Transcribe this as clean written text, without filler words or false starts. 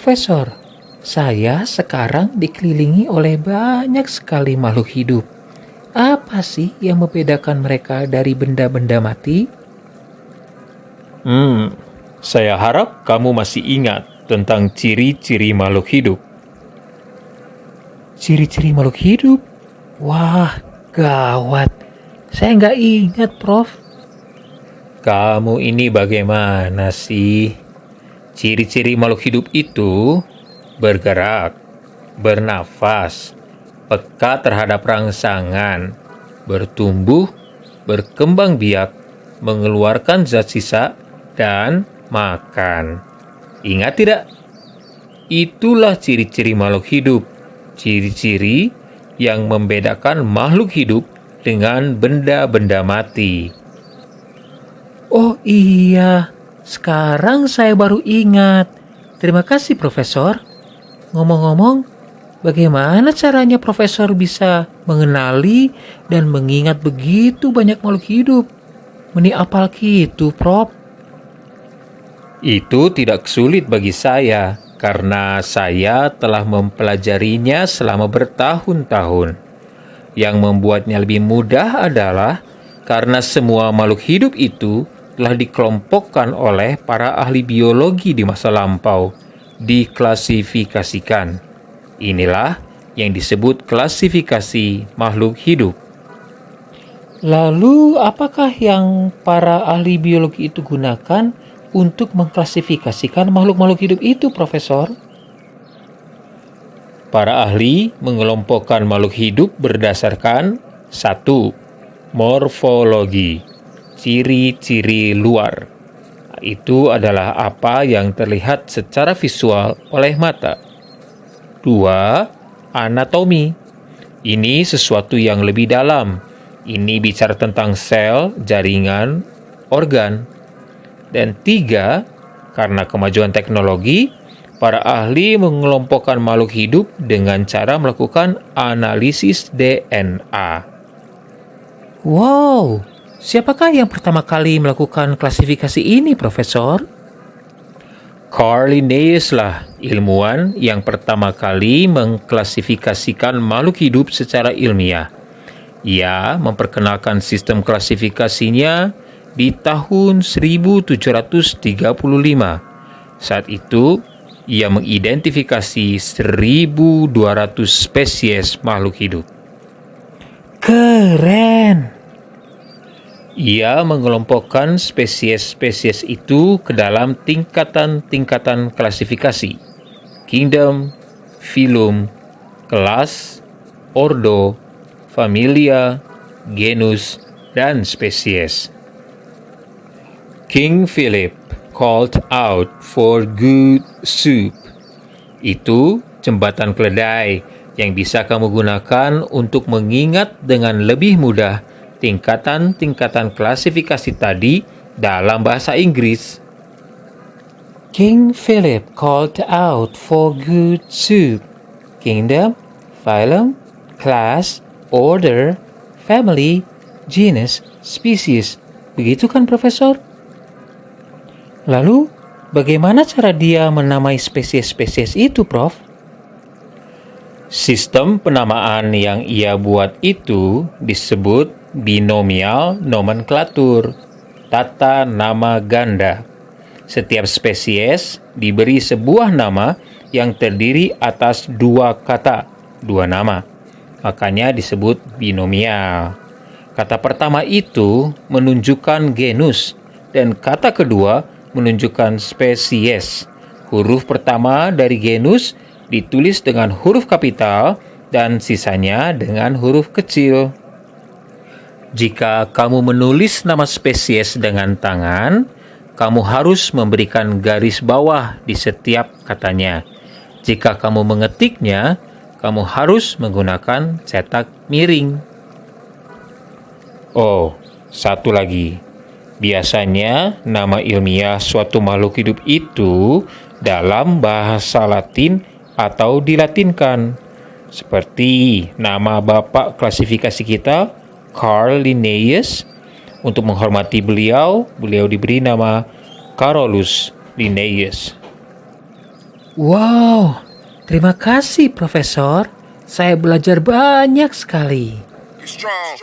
Profesor, saya sekarang dikelilingi oleh banyak sekali makhluk hidup. Apa sih yang membedakan mereka dari benda-benda mati? Saya harap kamu masih ingat tentang ciri-ciri makhluk hidup. Ciri-ciri makhluk hidup? Wah, gawat. Saya nggak ingat, Prof. Kamu ini bagaimana sih? Ciri-ciri makhluk hidup itu bergerak, bernafas, peka terhadap rangsangan, bertumbuh, berkembang biak, mengeluarkan zat sisa, dan makan. Ingat tidak? Itulah ciri-ciri makhluk hidup. Ciri-ciri yang membedakan makhluk hidup dengan benda-benda mati. Oh iya, sekarang saya baru ingat. Terima kasih, Profesor. Ngomong-ngomong, bagaimana caranya Profesor bisa mengenali dan mengingat begitu banyak makhluk hidup? Meni apal gitu, Prof. Itu tidak sulit bagi saya, karena saya telah mempelajarinya selama bertahun-tahun. Yang membuatnya lebih mudah adalah karena semua makhluk hidup itu telah dikelompokkan oleh para ahli biologi di masa lampau, diklasifikasikan. Inilah yang disebut klasifikasi makhluk hidup. Lalu, apakah yang para ahli biologi itu gunakan untuk mengklasifikasikan makhluk-makhluk hidup itu, Profesor? Para ahli mengelompokkan makhluk hidup berdasarkan 1. Morfologi, ciri-ciri luar. Itu adalah apa yang terlihat secara visual oleh mata. 2. Anatomi. Ini sesuatu yang lebih dalam. Ini bicara tentang sel, jaringan, organ. Dan 3. Karena kemajuan teknologi, para ahli mengelompokkan makhluk hidup dengan cara melakukan analisis DNA. Wow, siapakah yang pertama kali melakukan klasifikasi ini, Profesor? Carl Linnaeus lah ilmuwan yang pertama kali mengklasifikasikan makhluk hidup secara ilmiah. Ia memperkenalkan sistem klasifikasinya di tahun 1735. Saat itu, ia mengidentifikasi 1.200 spesies makhluk hidup. Keren! Ia mengelompokkan spesies-spesies itu ke dalam tingkatan-tingkatan klasifikasi: kingdom, phylum, kelas, ordo, familia, genus, dan spesies. King Philip called out for good soup. Itu jembatan keledai yang bisa kamu gunakan untuk mengingat dengan lebih mudah tingkatan-tingkatan klasifikasi tadi dalam bahasa Inggris. King Philip called out for good soup. Kingdom, phylum, class, order, family, genus, species. Begitu kan, Profesor? Lalu, bagaimana cara dia menamai spesies-spesies itu, Prof? Sistem penamaan yang ia buat itu disebut binomial nomenklatur, tata nama ganda. Setiap spesies diberi sebuah nama yang terdiri atas dua kata, dua nama. Makanya disebut binomial. Kata pertama itu menunjukkan genus, dan kata kedua menunjukkan spesies. Huruf pertama dari genus ditulis dengan huruf kapital dan sisanya dengan huruf kecil. Jika kamu menulis nama spesies dengan tangan, kamu harus memberikan garis bawah di setiap katanya. Jika kamu mengetiknya, kamu harus menggunakan cetak miring. Oh, satu lagi. Biasanya nama ilmiah suatu makhluk hidup itu dalam bahasa Latin atau dilatinkan. Seperti nama bapak klasifikasi kita, Carl Linnaeus. Untuk menghormati beliau diberi nama Carolus Linnaeus. Wow, terima kasih Profesor. Saya belajar banyak sekali. Be strong.